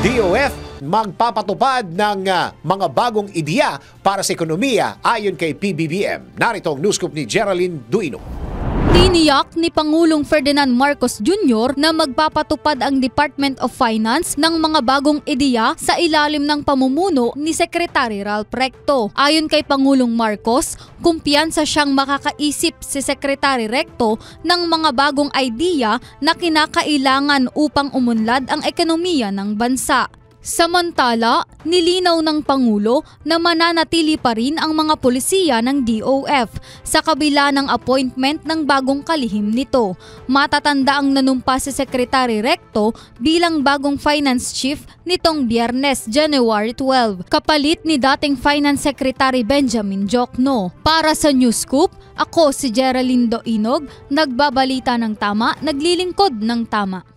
DOF magpapatupad ng mga bagong ideya para sa ekonomiya ayon kay PBBM. Narito ang news scoop ni Geraldine Duino. Tiniyak ni Pangulong Ferdinand Marcos Jr. na magpapatupad ang Department of Finance ng mga bagong ideya sa ilalim ng pamumuno ni Secretary Ralph Recto. Ayon kay Pangulong Marcos, kumpiyansa siyang makakaisip si Secretary Recto ng mga bagong ideya na kinakailangan upang umunlad ang ekonomiya ng bansa. Samantala, nilinaw ng Pangulo na mananatili pa rin ang mga pulisiya ng DOF sa kabila ng appointment ng bagong kalihim nito. Matatanda ang nanumpa si Secretary Recto bilang bagong Finance Chief nitong Biyernes, January 12, kapalit ni dating Finance Secretary Benjamin Diokno. Para sa News Scoop, ako si Geraldine Duino, nagbabalita ng tama, naglilingkod ng tama.